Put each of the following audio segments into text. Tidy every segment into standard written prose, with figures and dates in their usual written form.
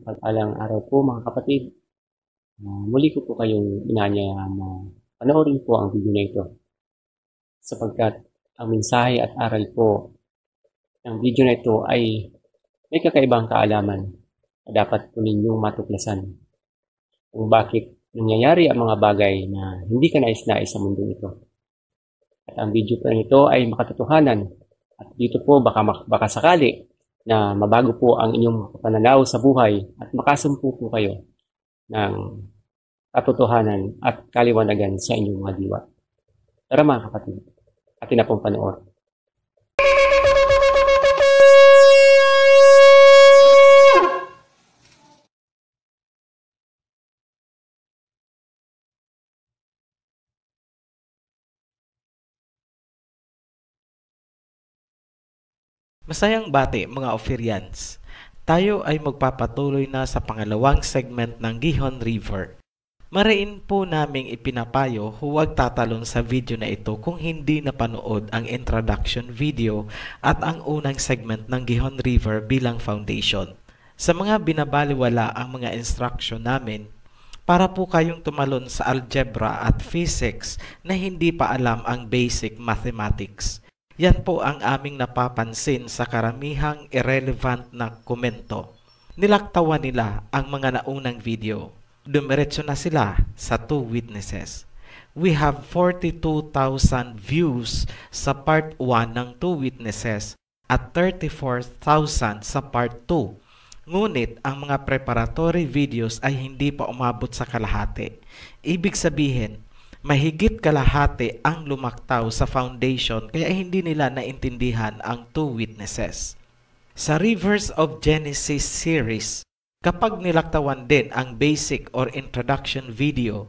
Mapagpalang araw po mga kapatid. Muli ko po kayong inanyayaan na panoorin po ang video na ito sapagkat ang mensahe at aral po ng video na ito ay may kakaibang kaalaman na dapat po ninyong matuklasan kung bakit nangyayari ang mga bagay na hindi ka nais-nais sa mundo ito. At ang video po nito ay makatotohanan at dito po baka sakali na mabago po ang inyong pananaw sa buhay at makasumpo po kayo ng katotohanan at kaliwanagan sa inyong mga diwa. Tara mga kapatid, atin na pong panoorin. Masayang bati mga Ophirians. Tayo ay magpapatuloy na sa pangalawang segment ng Gihon River. Mariin po naming ipinapayo huwag tatalon sa video na ito kung hindi napanood ang introduction video at ang unang segment ng Gihon River bilang foundation. Sa mga binabaliwala ang mga instruction namin, para po kayong tumalon sa algebra at physics na hindi pa alam ang basic mathematics. Yan po ang aming napapansin sa karamihang irrelevant na komento. Nilaktawan nila ang mga naunang video. Dumiretso na sila sa 2 witnesses. We have 42,000 views sa part 1 ng 2 witnesses at 34,000 sa part 2. Ngunit ang mga preparatory videos ay hindi pa umabot sa kalahati. Ibig sabihin, mahigit kalahati ang lumaktaw sa foundation kaya hindi nila naintindihan ang 2 witnesses. Sa Rivers of Genesis series, kapag nilaktawan din ang basic or introduction video,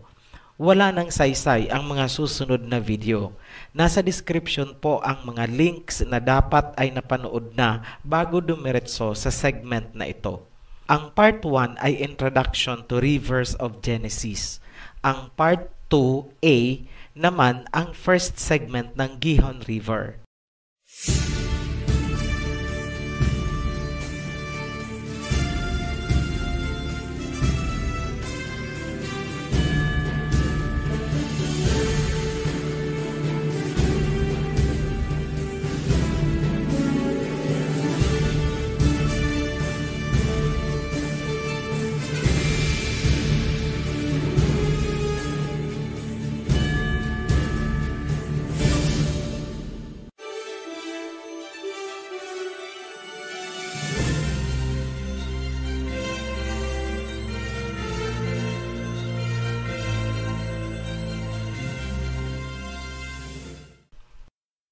wala nang saysay ang mga susunod na video. Nasa description po ang mga links na dapat ay napanood na bago dumiretso sa segment na ito. Ang part 1 ay Introduction to Rivers of Genesis. Ang part 2A naman ang first segment ng Gihon River.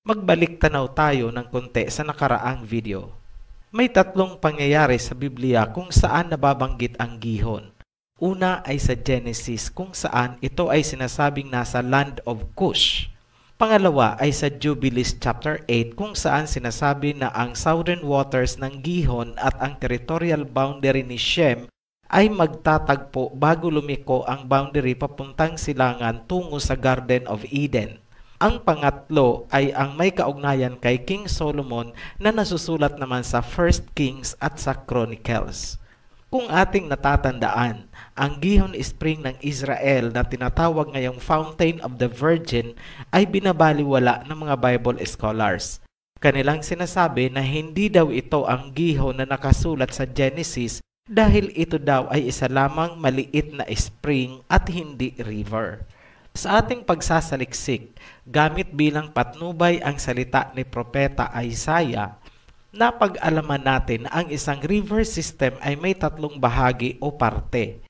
Magbalik tanaw tayo ng konti sa nakaraang video. May 3 pangyayari sa Biblia kung saan nababanggit ang gihon. Una ay sa Genesis kung saan ito ay sinasabing nasa land of Cush. Pangalawa ay sa Jubilees chapter 8 kung saan sinasabi na ang southern waters ng Gihon at ang territorial boundary ni Shem ay magtatagpo bago lumiko ang boundary papuntang silangan tungo sa Garden of Eden. Ang pangatlo ay ang may kaugnayan kay King Solomon na nasusulat naman sa 1 Kings at sa Chronicles. Kung ating natatandaan, ang Gihon Spring ng Israel na tinatawag ngayong Fountain of the Virgin ay binabaliwala ng mga Bible scholars. Kanilang sinasabi na hindi daw ito ang Gihon na nakasulat sa Genesis dahil ito daw ay isa lamang maliit na spring at hindi river. Sa ating pagsasaliksik, gamit bilang patnubay ang salita ni Propeta Isaiah, napag-alaman natin ang isang river system ay may 3 bahagi o parte.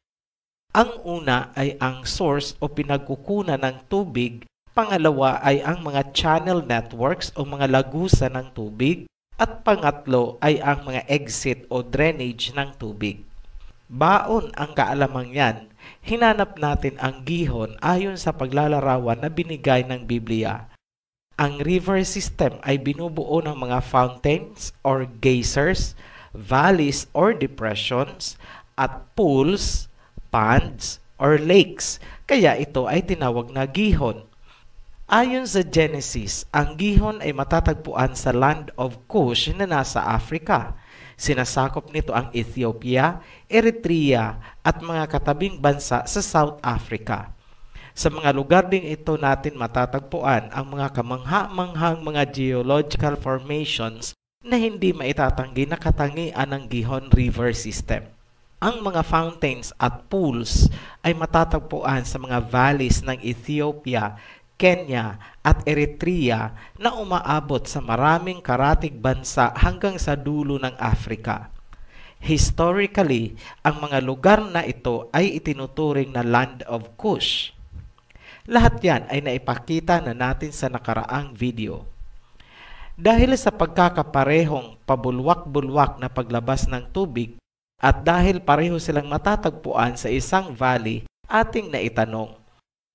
Ang una ay ang source o pinagkukunan ng tubig, pangalawa ay ang mga channel networks o mga lagusan ng tubig, at pangatlo ay ang mga exit o drainage ng tubig. Baon ang kaalamang yan, hinanap natin ang gihon ayon sa paglalarawan na binigay ng Biblia. Ang river system ay binubuo ng mga fountains or geysers, valleys or depressions, at pools, ponds, or lakes, kaya ito ay tinawag na gihon. Ayon sa Genesis, ang gihon ay matatagpuan sa land of Cush na nasa Africa. Sinasakop nito ang Ethiopia, Eritrea at mga katabing bansa sa South Africa. Sa mga lugar ding ito natin matatagpuan ang mga kamangha-manghang mga geological formations na hindi maitatanggi na katangian ng Gihon River System. Ang mga fountains at pools ay matatagpuan sa mga valleys ng Ethiopia, Kenya at Eritrea na umaabot sa maraming karatig bansa hanggang sa dulo ng Africa. Historically, ang mga lugar na ito ay itinuturing na Land of Kush. Lahat yan ay naipakita na natin sa nakaraang video. Dahil sa pagkakaparehong pabulwak-bulwak na paglabas ng tubig at dahil pareho silang matatagpuan sa isang valley, ating naitanong,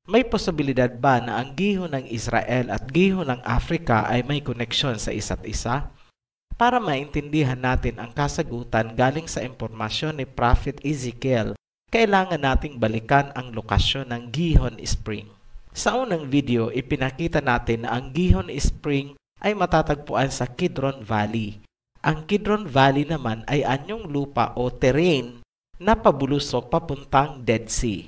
may posibilidad ba na ang gihon ng Israel at gihon ng Africa ay may koneksyon sa isa't isa? Para maintindihan natin ang kasagutan galing sa impormasyon ni Prophet Ezekiel, kailangan nating balikan ang lokasyon ng Gihon Spring. Sa unang video, ipinakita natin na ang Gihon Spring ay matatagpuan sa Kidron Valley. Ang Kidron Valley naman ay anyong lupa o terrain na pabulusok papuntang Dead Sea.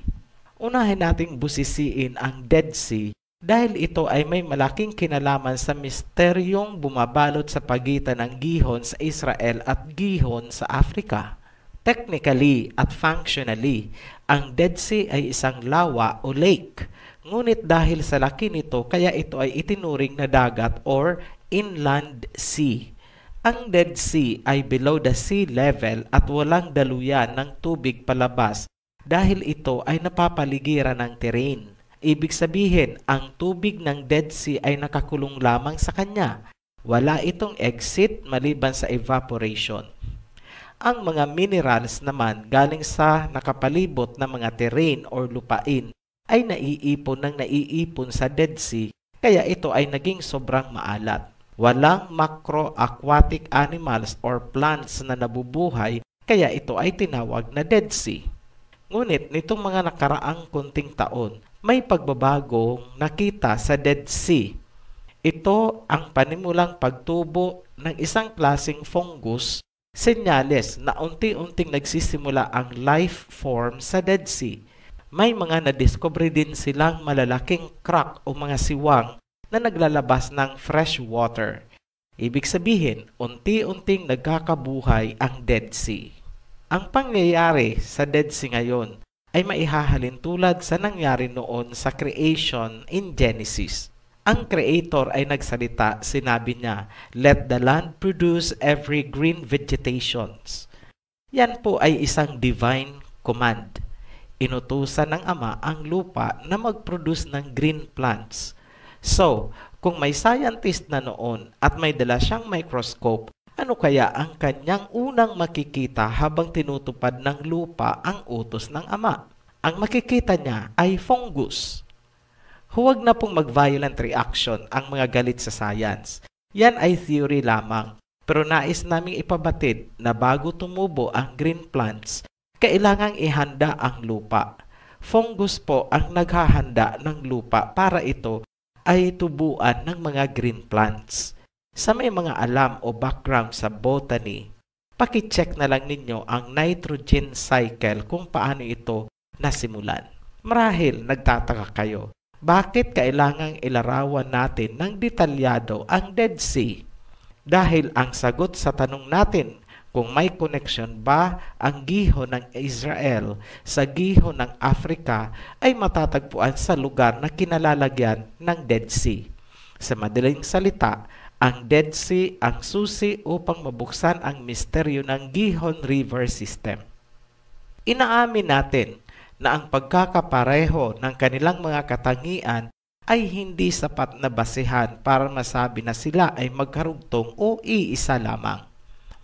Unahin nating busisiin ang Dead Sea dahil ito ay may malaking kinalaman sa misteryong bumabalot sa pagitan ng Gihon sa Israel at Gihon sa Africa. Technically at functionally, ang Dead Sea ay isang lawa o lake. Ngunit dahil sa laki nito, kaya ito ay itinuring na dagat or inland sea. Ang Dead Sea ay below the sea level at walang daluyan ng tubig palabas dahil ito ay napapaligiran ng terrain. Ibig sabihin, ang tubig ng Dead Sea ay nakakulong lamang sa kanya. Wala itong exit maliban sa evaporation. Ang mga minerals naman galing sa nakapalibot na mga terrain or lupain ay naiipon sa Dead Sea, kaya ito ay naging sobrang maalat. Walang macro-aquatic animals or plants na nabubuhay, kaya ito ay tinawag na Dead Sea. Ngunit nitong mga nakaraang kunting taon, may pagbabagong nakita sa Dead Sea. Ito ang panimulang pagtubo ng isang klaseng fungus, senyales na unti-unting nagsisimula ang life form sa Dead Sea. May mga nadiscover din silang malalaking crack o mga siwang na naglalabas ng fresh water. Ibig sabihin, unti-unting nagkakabuhay ang Dead Sea. Ang pangyayari sa Dead Sea ngayon ay maihahalin tulad sa nangyari noon sa creation in Genesis. Ang Creator ay nagsalita, sinabi niya, "Let the land produce every green vegetations." Yan po ay isang divine command. Inutusan ng Ama ang lupa na mag-produce ng green plants. So, kung may scientist na noon at may dala siyang microscope, ano kaya ang kanyang unang makikita habang tinutupad ng lupa ang utos ng Ama? Ang makikita niya ay fungus. Huwag na pong mag-violent reaction ang mga galit sa science. Yan ay theory lamang. Pero nais naming ipabatid na bago tumubo ang green plants, kailangang ihanda ang lupa. Fungus po ang naghahanda ng lupa para ito ay tubuan ng mga green plants. Sa may mga alam o background sa botany, pakicheck na lang ninyo ang nitrogen cycle kung paano ito nasimulan. Marahil nagtataka kayo, bakit kailangang ilarawan natin ng detalyado ang Dead Sea? Dahil ang sagot sa tanong natin kung may connection ba ang gihon ng Israel sa gihon ng Africa ay matatagpuan sa lugar na kinalalagyan ng Dead Sea. Sa madaling salita, ang Dead Sea ang susi upang mabuksan ang misteryo ng Gihon River System. Inaamin natin na ang pagkakapareho ng kanilang mga katangian ay hindi sapat na basehan para masabi na sila ay magkarugtong o iisa lamang.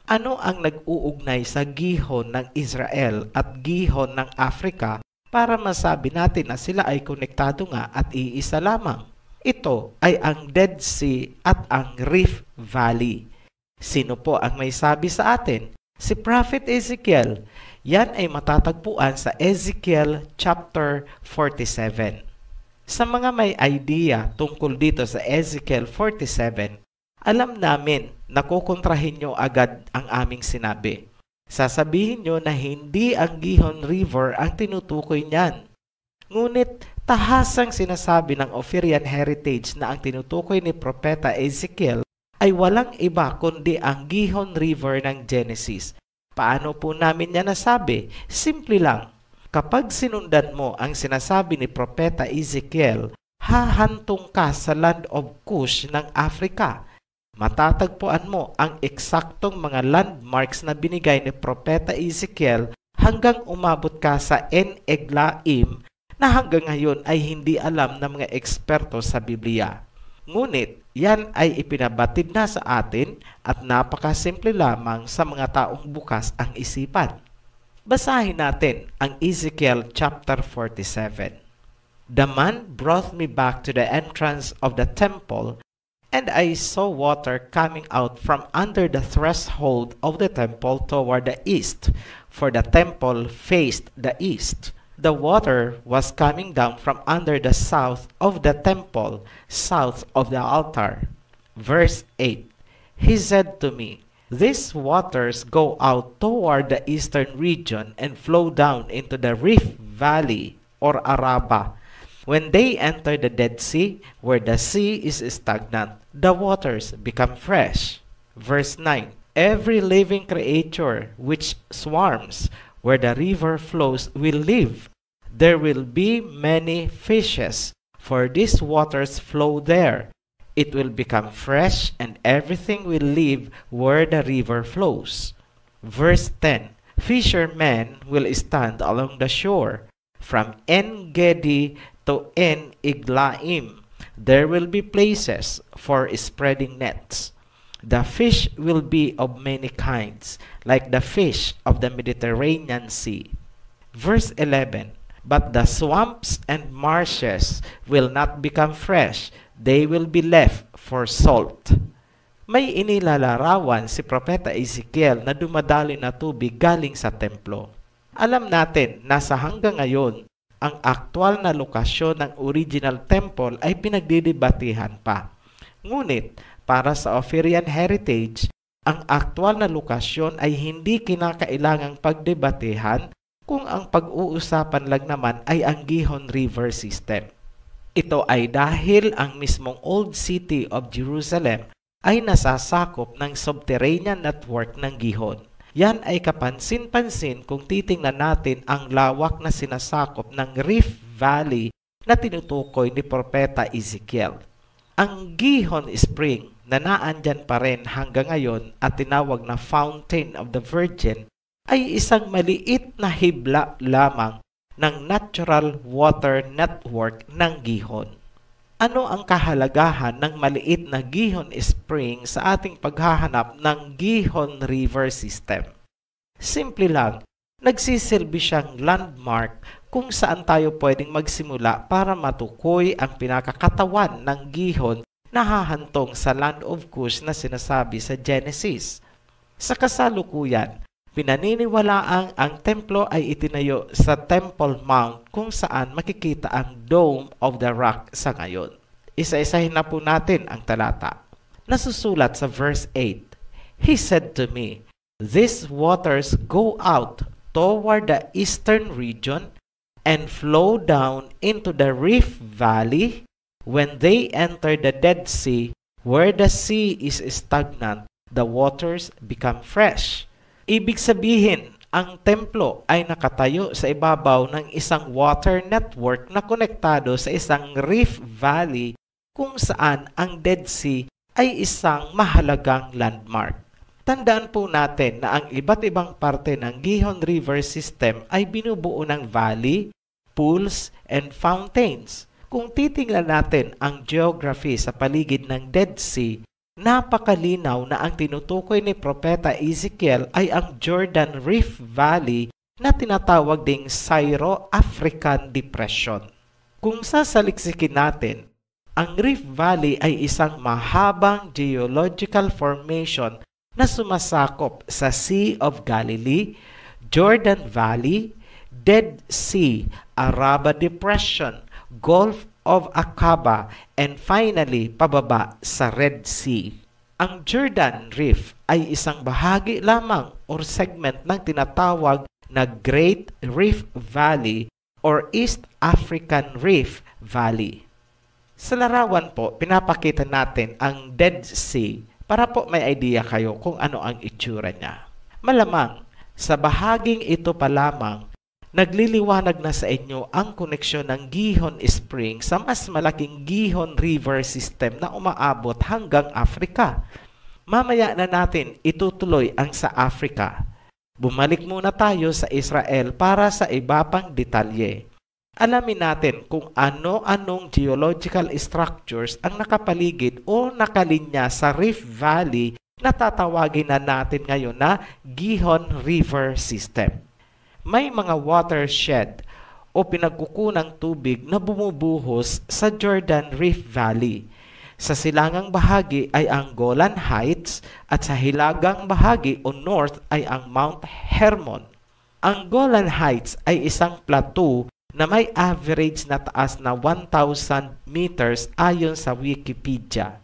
Ano ang nag-uugnay sa gihon ng Israel at gihon ng Africa para masabi natin na sila ay konektado nga at iisa lamang? Ito ay ang Dead Sea at ang Rift Valley. Sino po ang may sabi sa atin? Si Prophet Ezekiel. Yan ay matatagpuan sa Ezekiel chapter 47. Sa mga may idea tungkol dito sa Ezekiel 47, alam namin nakukontrahin nyo agad ang aming sinabi. Sasabihin nyo na hindi ang Gihon River ang tinutukoy niyan. Ngunit tahasang sinasabi ng Ophirian Heritage na ang tinutukoy ni Propeta Ezekiel ay walang iba kundi ang Gihon River ng Genesis. Paano po namin yan nasabi? Simple lang. Kapag sinundan mo ang sinasabi ni Propeta Ezekiel, hahantong ka sa land of Cush ng Africa. Matatagpuan mo ang eksaktong mga landmarks na binigay ni Propeta Ezekiel hanggang umabot ka sa En-Eglaim na hanggang ngayon ay hindi alam ng mga eksperto sa Biblia. Ngunit, yan ay ipinabatid na sa atin at napakasimple lamang sa mga taong bukas ang isipan. Basahin natin ang Ezekiel chapter 47. The man brought me back to the entrance of the temple, and I saw water coming out from under the threshold of the temple toward the east, for the temple faced the east. The water was coming down from under the south of the temple, south of the altar. Verse 8. He said to me, "These waters go out toward the eastern region and flow down into the Rift Valley or Araba. When they enter the Dead Sea, where the sea is stagnant, the waters become fresh." Verse 9. Every living creature which swarms where the river flows will live. There will be many fishes, for these waters flow there. It will become fresh, and everything will live where the river flows. Verse 10. Fishermen will stand along the shore, from En-Gedi to En-Eglaim. There will be places for spreading nets. The fish will be of many kinds, like the fish of the Mediterranean Sea. Verse 11. But the swamps and marshes will not become fresh. They will be left for salt. May inilalarawan si Propeta Ezekiel na dumadaloy na tubig galing sa templo. Alam natin na sa hanggang ngayon, ang aktwal na lokasyon ng original temple ay pinagdidebatehan pa. Ngunit, para sa Ophirian Heritage, ang aktwal na lokasyon ay hindi kinakailangang pagdebatehan kung ang pag-uusapan lang naman ay ang Gihon River System. Ito ay dahil ang mismong Old City of Jerusalem ay nasasakop ng subterranean network ng Gihon. Yan ay kapansin-pansin kung titingnan natin ang lawak na sinasakop ng Rift Valley na tinutukoy ni Propeta Ezekiel. Ang Gihon Spring na naandyan pa rin hanggang ngayon at tinawag na Fountain of the Virgin ay isang maliit na hibla lamang ng natural water network ng Gihon. Ano ang kahalagahan ng maliit na Gihon Spring sa ating paghahanap ng Gihon River System? Simple lang, nagsisilbi siyang landmark kung saan tayo pwedeng magsimula para matukoy ang pinakakatawan ng Gihon na hahantong sa Land of Cush na sinasabi sa Genesis. Sa kasalukuyan, pinaniniwalaang ang templo ay itinayo sa Temple Mount kung saan makikita ang Dome of the Rock sa ngayon. Isa-isahin na po natin ang talata. Nasusulat sa verse 8, He said to me, "These waters go out toward the eastern region and flow down into the Rift Valley. When they enter the Dead Sea, where the sea is stagnant, the waters become fresh." Ibig sabihin, ang templo ay nakatayo sa ibabaw ng isang water network na konektado sa isang Rift Valley kung saan ang Dead Sea ay isang mahalagang landmark. Tandaan po natin na ang iba't ibang parte ng Gihon River System ay binubuo ng valley, pools, and fountains. Kung titingnan natin ang geography sa paligid ng Dead Sea, napakalinaw na ang tinutukoy ni Propeta Ezekiel ay ang Jordan Rift Valley na tinatawag ding Syro-African Depression. Kung sasaliksikin natin, ang Rift Valley ay isang mahabang geological formation na sumasakop sa Sea of Galilee, Jordan Valley, Dead Sea, Araba Depression, Gulf of Aqaba, and finally, pababa sa Red Sea. Ang Jordan Rift ay isang bahagi lamang or segment ng tinatawag na Great Rift Valley or East African Rift Valley. Sa larawan po, pinapakita natin ang Dead Sea para po may idea kayo kung ano ang itsura niya. Malamang, sa bahaging ito pa lamang, nagliliwanag na sa inyo ang koneksyon ng Gihon Spring sa mas malaking Gihon River System na umaabot hanggang Africa. Mamaya na natin itutuloy ang sa Africa. Bumalik muna tayo sa Israel para sa iba pang detalye. Alamin natin kung ano-anong geological structures ang nakapaligid o nakalinya sa Rift Valley na tatawagin na natin ngayon na Gihon River System. May mga watershed o pinagkukunang tubig na bumubuhos sa Jordan Rift Valley. Sa silangang bahagi ay ang Golan Heights at sa hilagang bahagi o north ay ang Mount Hermon. Ang Golan Heights ay isang plateau na may average na taas na 1,000 meters ayon sa Wikipedia.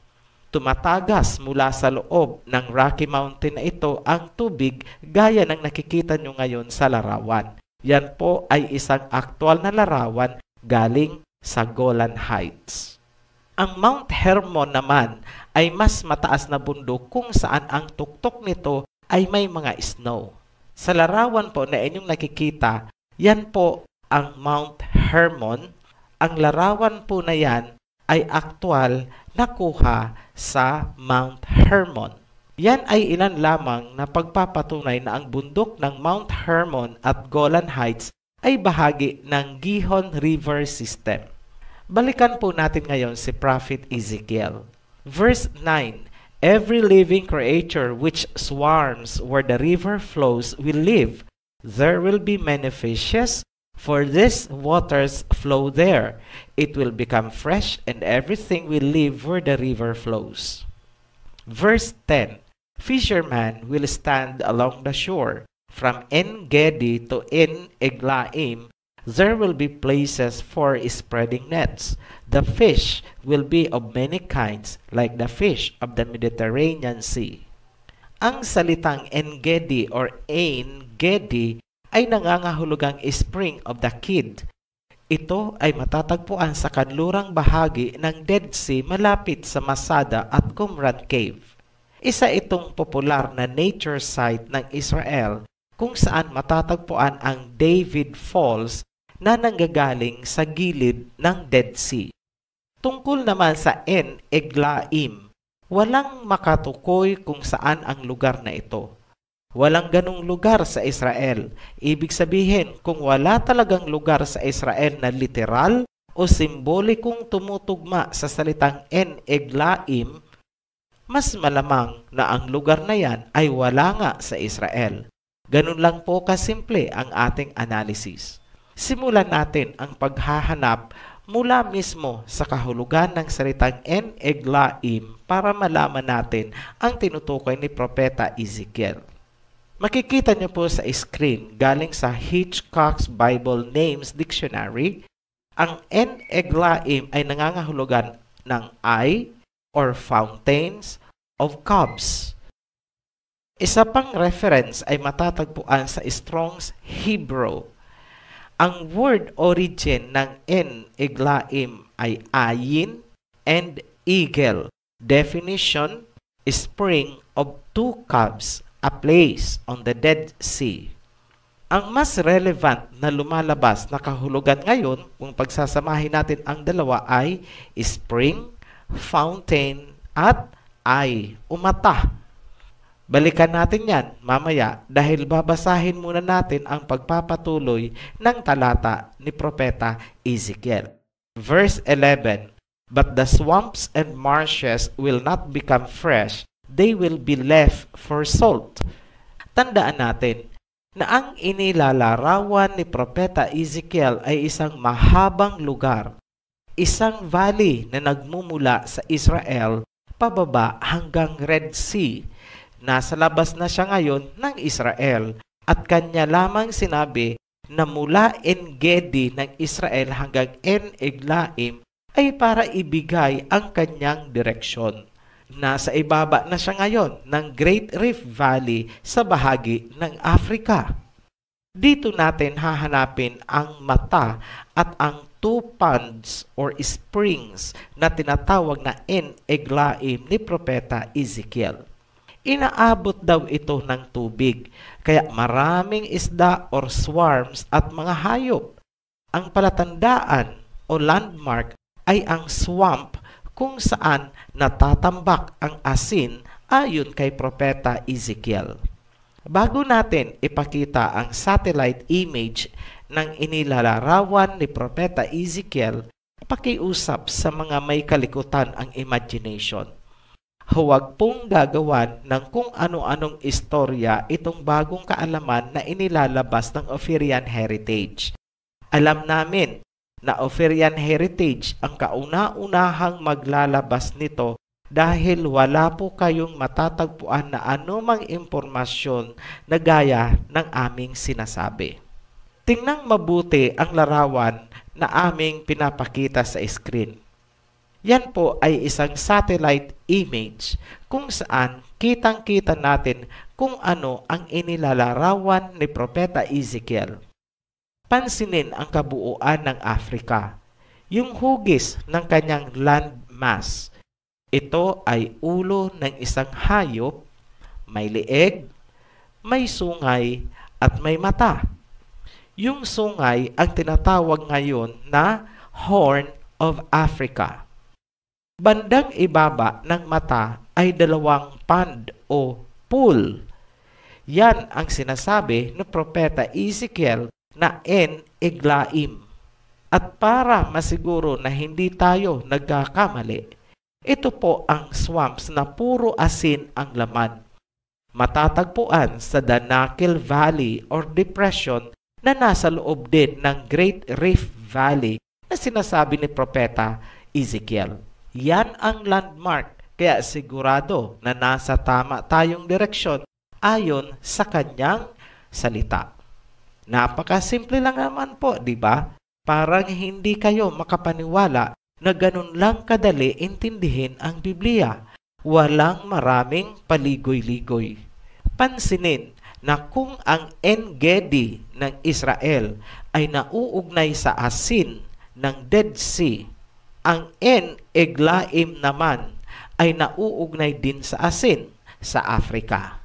Tumatagas mula sa loob ng Rocky Mountain na ito ang tubig gaya ng nakikita nyo ngayon sa larawan. Yan po ay isang aktwal na larawan galing sa Golan Heights. Ang Mount Hermon naman ay mas mataas na bundok kung saan ang tuktok nito ay may mga snow. Sa larawan po na inyong nakikita, yan po ang Mount Hermon. Ang larawan po na yan ay aktwal nakuha sa Mount Hermon. Yan ay ilan lamang na pagpapatunay na ang bundok ng Mount Hermon at Golan Heights ay bahagi ng Gihon River System. Balikan po natin ngayon si Prophet Ezekiel. Verse 9, every living creature which swarms where the river flows will live. There will be many fishes, for these waters flow there. It will become fresh, and everything will live where the river flows. Verse 10, fishermen will stand along the shore. From En-Gedi to En-Eglaim, there will be places for spreading nets. The fish will be of many kinds, like the fish of the Mediterranean Sea. Ang salitang En-Gedi or Ein-Gedi ay nangangahulugang Spring of the Kid. Ito ay matatagpuan sa kanlurang bahagi ng Dead Sea malapit sa Masada at Qumran Cave. Isa itong popular na nature site ng Israel kung saan matatagpuan ang David Falls na nanggagaling sa gilid ng Dead Sea. Tungkol naman sa En-Eglaim, walang makatukoy kung saan ang lugar na ito. Walang ganong lugar sa Israel. Ibig sabihin, kung wala talagang lugar sa Israel na literal o simbolikong tumutugma sa salitang En-Eglaim, mas malamang na ang lugar na yan ay wala nga sa Israel. Ganun lang po kasimple ang ating analysis. Simulan natin ang paghahanap mula mismo sa kahulugan ng salitang En-Eglaim para malaman natin ang tinutukoy ni Propeta Ezekiel. Makikita niyo po sa screen galing sa Hitchcock's Bible Names Dictionary, ang En-Eglaim ay nangangahulugan ng eye or fountains of cubs. Isa pang reference ay matatagpuan sa Strong's Hebrew. Ang word origin ng En-Eglaim ay ayin and eagle. Definition, spring of two cubs, a place on the Dead Sea. Ang mas relevant na lumalabas na kahulugan ngayon kung pagsasamahin natin ang dalawa ay spring, fountain, at eye, mata. Balikan natin yan mamaya dahil babasahin muna natin ang pagpapatuloy ng talata ni Propeta Ezekiel. Verse 11, but the swamps and marshes will not become fresh, they will be left for salt. Tandaan natin na ang inilalarawan ni Propeta Ezekiel ay isang mahabang lugar, isang valley na nagmumula sa Israel pababa hanggang Red Sea. Nasa labas na siya ngayon ng Israel at kanya lamang sinabi na mula En-Gedi ng Israel hanggang En-Eglaim ay para ibigay ang kanyang direksyon. Nasa ibaba na siya ngayon ng Great Rift Valley sa bahagi ng Africa. Dito natin hahanapin ang mata at ang two ponds or springs na tinatawag na En-Eglaim ni Propeta Ezekiel. Inaabot daw ito ng tubig, kaya maraming isda or swarms at mga hayop. Ang palatandaan o landmark ay ang swamp kung saan natatambak ang asin ayon kay Propeta Ezekiel. Bago natin ipakita ang satellite image ng inilalarawan ni Propeta Ezekiel, pakiusap sa mga may kalikutan ang imagination. Huwag pong gagawan ng kung ano-anong istorya itong bagong kaalaman na inilalabas ng Ophirian Heritage. Alam namin na Ophirian Heritage ang kauna-unahang maglalabas nito dahil wala po kayong matatagpuan na anumang impormasyon na gaya ng aming sinasabi. Tingnan mabuti ang larawan na aming pinapakita sa screen. Yan po ay isang satellite image kung saan kitang-kita natin kung ano ang inilalarawan ni Propeta Ezekiel. Pansinin ang kabuuan ng Africa, yung hugis ng kanyang landmass. Ito ay ulo ng isang hayop, may leeg, may sungay, at may mata. Yung sungay ang tinatawag ngayon na Horn of Africa. Bandang ibaba ng mata ay dalawang pond o pool. Yan ang sinasabi ng Propeta Ezekiel na En-Eglaim. At para masiguro na hindi tayo nagkakamali, ito po ang swamps na puro asin ang laman. Matatagpuan sa Danakil Valley or Depression na nasa loob din ng Great Rift Valley na sinasabi ni Propeta Ezekiel. Yan ang landmark, kaya sigurado na nasa tama tayong direksyon ayon sa kanyang salita. Napakasimple lang naman po, di ba? Parang hindi kayo makapaniwala na ganun lang kadali intindihin ang Biblia. Walang maraming paligoy-ligoy. Pansinin na kung ang En-Gedi ng Israel ay nauugnay sa asin ng Dead Sea, ang En-Eglaim naman ay nauugnay din sa asin sa Africa.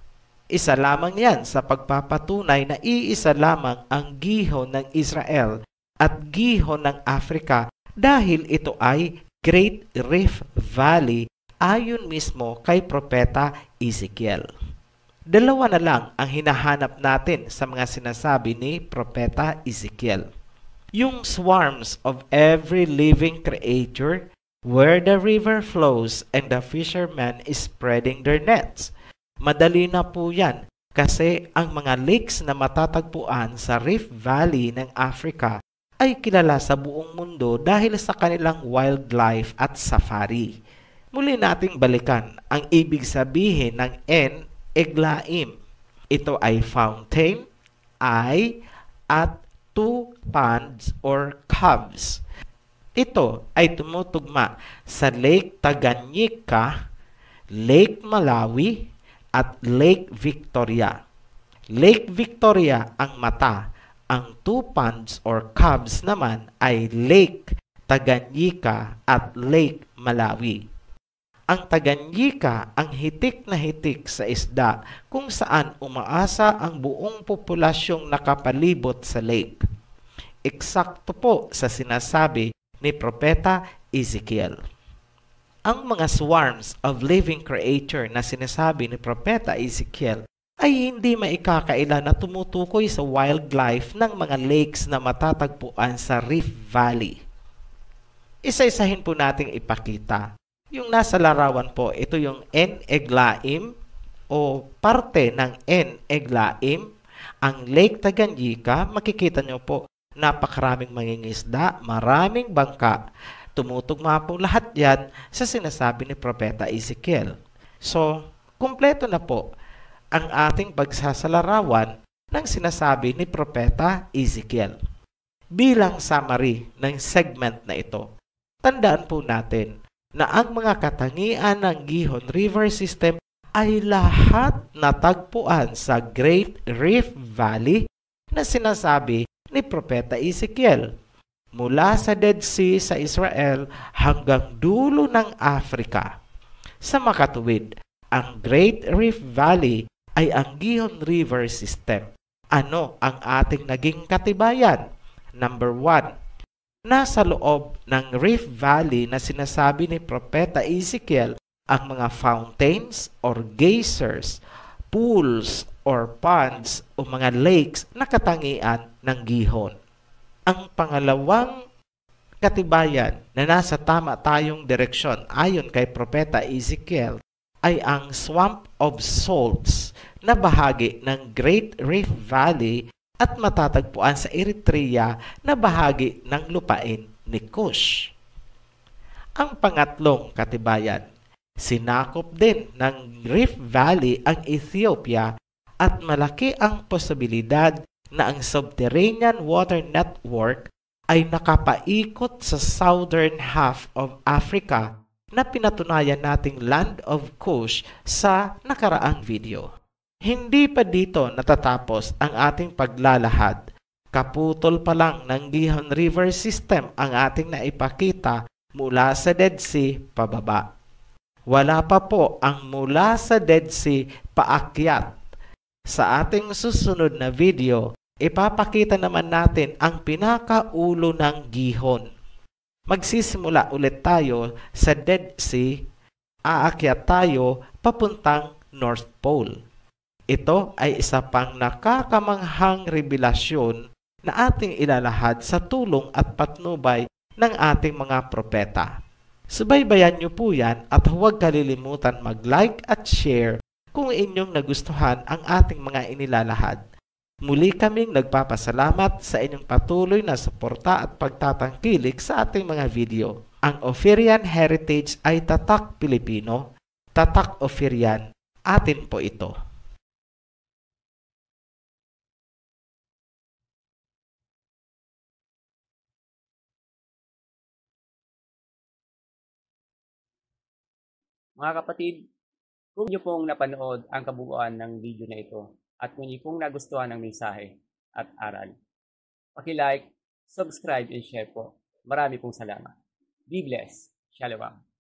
Isa lamang yan sa pagpapatunay na iisa lamang ang gihon ng Israel at gihon ng Africa dahil ito ay Great Rift Valley ayon mismo kay Propeta Ezekiel. Dalawa na lang ang hinahanap natin sa mga sinasabi ni Propeta Ezekiel. Yung swarms of every living creature where the river flows and the fishermen is spreading their nets. Madali na po yan kasi ang mga lakes na matatagpuan sa Rift Valley ng Africa ay kilala sa buong mundo dahil sa kanilang wildlife at safari. Muli nating balikan ang ibig sabihin ng En-Eglaim. Ito ay fountain, eye, at two ponds or caves. Ito ay tumutugma sa Lake Tanganyika, Lake Malawi, at Lake Victoria. Lake Victoria ang mata. Ang two ponds or caves naman ay Lake Tanganyika at Lake Malawi. Ang Tanganyika ang hitik na hitik sa isda kung saan umaasa ang buong populasyong nakapalibot sa lake. Eksakto po sa sinasabi ni Propeta Ezekiel. Ang mga swarms of living creature na sinasabi ni Propeta Ezekiel ay hindi maikakaila na tumutukoy sa wildlife ng mga lakes na matatagpuan sa Rift Valley. Isa-isahin po nating ipakita. Yung nasa larawan po, ito yung En-Eglaim o parte ng En-Eglaim. Ang Lake Tanganyika, makikita nyo po, napakaraming mangingisda, maraming bangka. Tumutugma po lahat yan sa sinasabi ni Propeta Ezekiel. So, kumpleto na po ang ating pagsasalarawan ng sinasabi ni Propeta Ezekiel. Bilang summary ng segment na ito, tandaan po natin na ang mga katangian ng Gihon River System ay lahat natagpuan sa Great Rift Valley na sinasabi ni Propeta Ezekiel. Mula sa Dead Sea sa Israel hanggang dulo ng Africa. Sa makatuwid, ang Great Rift Valley ay ang Gihon River System. Ano ang ating naging katibayan? Number 1. Nasa loob ng Rift Valley na sinasabi ni Propeta Ezekiel ang mga fountains or geysers, pools or ponds o mga lakes na katangian ng Gihon. Ang pangalawang katibayan na nasa tama tayong direksyon ayon kay Propeta Ezekiel ay ang Swamp of Salts na bahagi ng Great Rift Valley at matatagpuan sa Eritrea na bahagi ng lupain ni Cush. Ang pangatlong katibayan, sinakop din ng Rift Valley ang Ethiopia at malaki ang posibilidad na ang subterranean water network ay nakapaikot sa southern half of Africa na pinatunayan nating Land of Cush sa nakaraang video. Hindi pa dito natatapos ang ating paglalahad. Kaputol pa lang ng Gihon River System ang ating naipakita mula sa Dead Sea pababa. Wala pa po ang mula sa Dead Sea paakyat. Sa ating susunod na video, ipapakita naman natin ang pinakaulo ng Gihon. Magsisimula ulit tayo sa Dead Sea, aakyat tayo papuntang North Pole. Ito ay isa pang nakakamanghang revelasyon na ating ilalahad sa tulong at patnubay ng ating mga propeta. Subaybayan niyo po yan at huwag kalilimutan mag-like at share kung inyong nagustuhan ang ating mga inilalahad. Muli kaming nagpapasalamat sa inyong patuloy na suporta at pagtatangkilik sa ating mga video. Ang Ophirian Heritage ay tatak Pilipino, tatak Ophirian, atin po ito. Mga kapatid, kung niyo pong napanood ang kabuuan ng video na ito at kung niyo pong nagustuhan ang mensahe at aral, paki-like, subscribe, and share po. Marami pong salamat. Be blessed. Shalom.